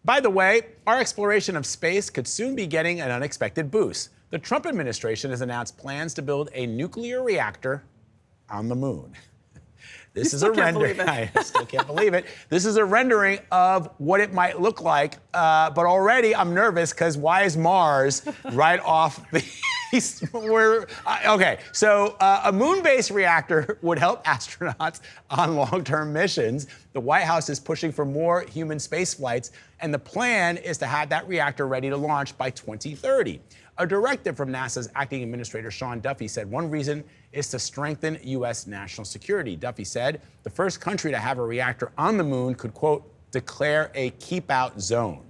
By the way, our exploration of space could soon be getting an unexpected boost. The Trump administration has announced plans to build a nuclear reactor on the moon. This is a rendering. I still can't believe it. This is a rendering of what it might look like. But already I'm nervous because why is Mars right off the okay, so a moon-based reactor would help astronauts on long-term missions. The White House is pushing for more human space flights, and the plan is to have that reactor ready to launch by 2030. A directive from NASA's acting administrator, Sean Duffy, said one reason is to strengthen U.S. national security. Duffy said the first country to have a reactor on the moon could, quote, declare a keep-out zone.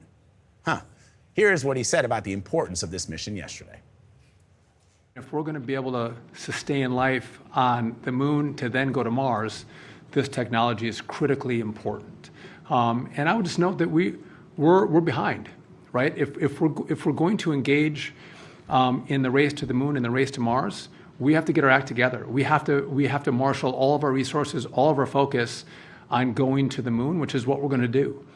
Here's what he said about the importance of this mission yesterday. If we're going to be able to sustain life on the moon to then go to Mars, this technology is critically important. And I would just note that we're behind, right? If we're going to engage in the race to the moon and the race to Mars, we have to get our act together. We have to marshal all of our resources, all of our focus on going to the moon, which is what we're going to do.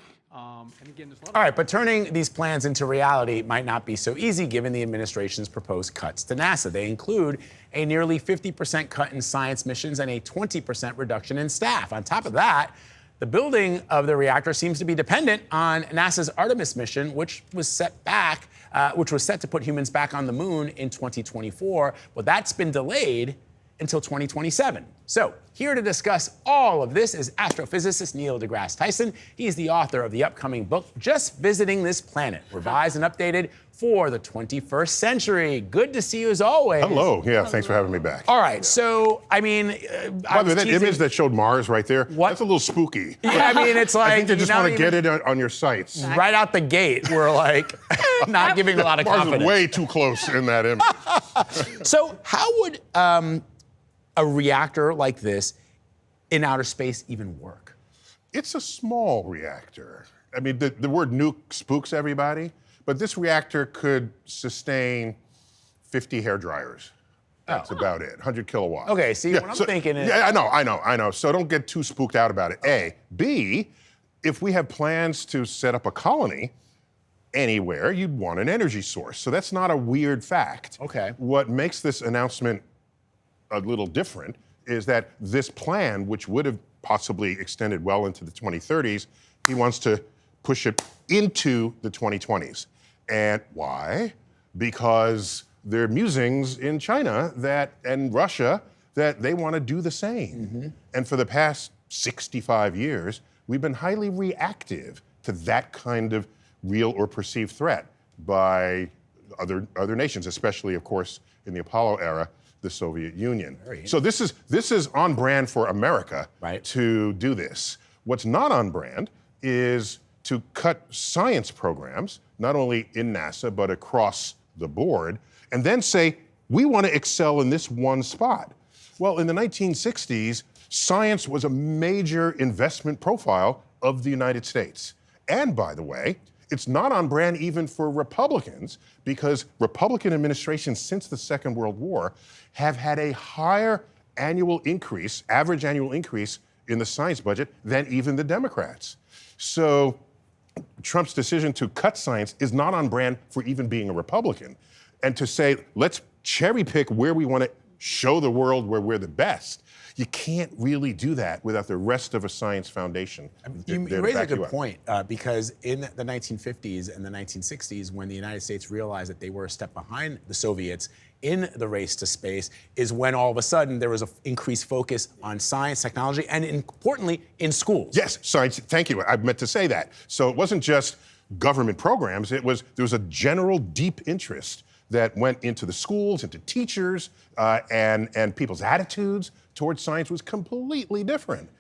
And again, all right, but turning these plans into reality might not be so easy given the administration's proposed cuts to NASA. They include a nearly 50% cut in science missions and a 20% reduction in staff. On top of that, the building of the reactor seems to be dependent on NASA's Artemis mission, which was set to put humans back on the moon in 2024. Well, that's been delayed until 2027. So here to discuss all of this is astrophysicist Neil deGrasse Tyson. He's the author of the upcoming book, Just Visiting This Planet, revised and updated for the 21st century. Good to see you as always. Hello. Yeah, thanks for having me back. All right, so, I mean... By the way, that image that showed Mars right there, that's a little spooky. Yeah, I mean, it's like... I think they just want to get it on your sites. Right out the gate, we're like not giving a lot of confidence. Mars is way too close in that image. So how would a reactor like this in outer space even work? It's a small reactor. I mean, the word nuke spooks everybody, but this reactor could sustain 50 hair dryers. That's about it, 100 kilowatts. Okay, see, what I'm thinking is... Yeah, I know. So don't get too spooked out about it, A. B, if we have plans to set up a colony anywhere, you'd want an energy source. So that's not a weird fact. Okay. What makes this announcement a little different is that this plan, which would have possibly extended well into the 2030s, he wants to push it into the 2020s. And why? Because there are musings in China and Russia that they want to do the same. Mm-hmm. And for the past 65 years, we've been highly reactive to that kind of real or perceived threat by other nations, especially, of course, in the Apollo era, the Soviet Union. So this is on brand for America to do this. What's not on brand is to cut science programs, not only in NASA, but across the board, and then say, we want to excel in this one spot. Well, in the 1960s, science was a major investment profile of the United States. And by the way, it's not on brand even for Republicans, because Republican administrations since the Second World War have had a higher annual increase, average annual increase in the science budget than even the Democrats. So Trump's decision to cut science is not on brand for even being a Republican. And to say, let's cherry pick where we want to show the world where we're the best, you can't really do that without the rest of a science foundation. You raise a good point, because in the 1950s and the 1960s, when the United States realized that they were a step behind the Soviets in the race to space, is when all of a sudden there was an increased focus on science, technology, and importantly, in schools. Yes, science, thank you. I meant to say that. So it wasn't just government programs, there was a general deep interest that went into the schools, into teachers, and people's attitudes towards science was completely different.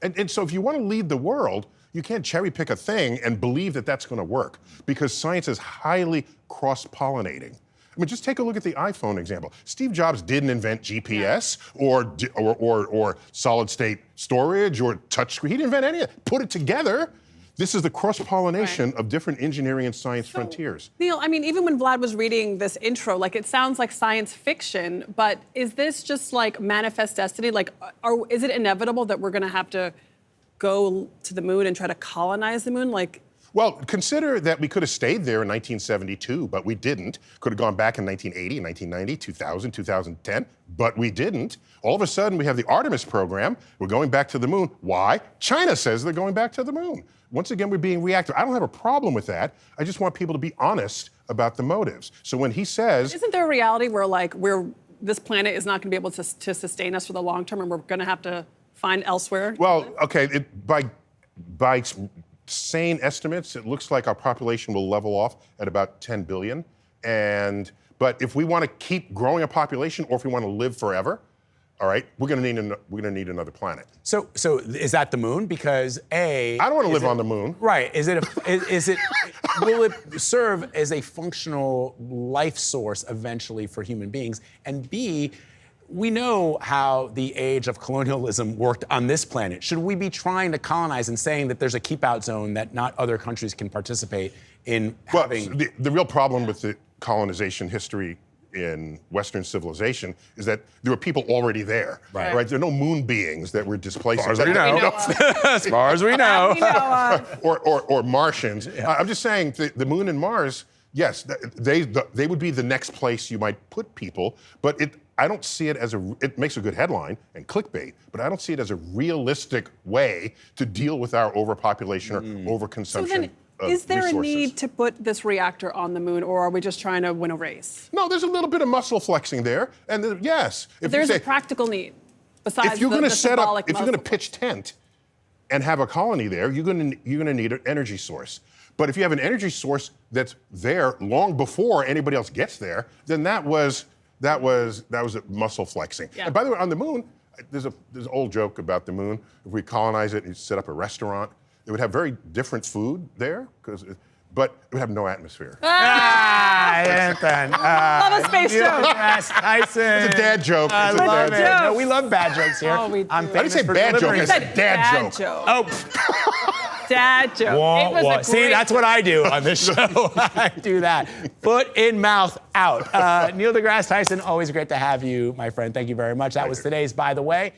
And so if you want to lead the world, you can't cherry pick a thing and believe that that's going to work, because science is highly cross-pollinating. I mean, just take a look at the iPhone example. Steve Jobs didn't invent GPS or solid-state storage or touchscreen. He didn't invent any of it. Put it together. This is the cross-pollination of different engineering and science frontiers. Neil, I mean, even when Vlad was reading this intro, like, it sounds like science fiction, but is this just like manifest destiny? Like, is it inevitable that we're going to have to go to the moon and try to colonize the moon? Like, Well, consider that we could have stayed there in 1972, but we didn't. Could have gone back in 1980, 1990, 2000, 2010, but we didn't. All of a sudden, we have the Artemis program. We're going back to the moon. Why? China says they're going back to the moon. Once again, we're being reactive. I don't have a problem with that. I just want people to be honest about the motives. So when he says... Isn't there a reality where, like, this planet is not going to be able to sustain us for the long term, and we're going to have to find elsewhere? Well, okay, by sane estimates, it looks like our population will level off at about 10 billion. But if we want to keep growing a population, or if we want to live forever, all right, we're going to need another planet. So is that the moon? Because I don't want to live on the moon. Right. Will it serve as a functional life source eventually for human beings? And B, we know how the age of colonialism worked on this planet. Should we be trying to colonize and saying that there's a keep-out zone that not other countries can participate in having? Well, the real problem with the colonization history in Western civilization is that there were people already there. Right? There are no moon beings that were displacing. As far as we know. As far as we know. Or Martians. Yeah. I'm just saying the moon and Mars, yes, they would be the next place you might put people, but I don't see it as it makes a good headline and clickbait, but I don't see it as a realistic way to deal with our overpopulation or overconsumption. So then, is there resources. a need to put this reactor on the moon, or are we just trying to win a race? No, there's a little bit of muscle flexing there, and yes. If there's a practical need, besides if you're going to set up, if you're going to muscle pitch tent and have a colony there, you're going to need an energy source. But if you have an energy source that's there long before anybody else gets there, then that was a muscle flexing. Yeah. And by the way, on the moon, there's an old joke about the moon. If we colonize it and set up a restaurant, it would have very different food there, but it would have no atmosphere. Anton. Love a space joke. Tyson. It's a dad joke. I It's a love dad it. joke. No, we love bad jokes here. Oh, we do. I'm I didn't say famous for bad joke, delivering I said dad joke. Oh. Dad joke. It was a See, great that's what I do on this show. I do that. Foot in, mouth out. Neil deGrasse Tyson, always great to have you, my friend. Thank you very much. That was today's By the Way.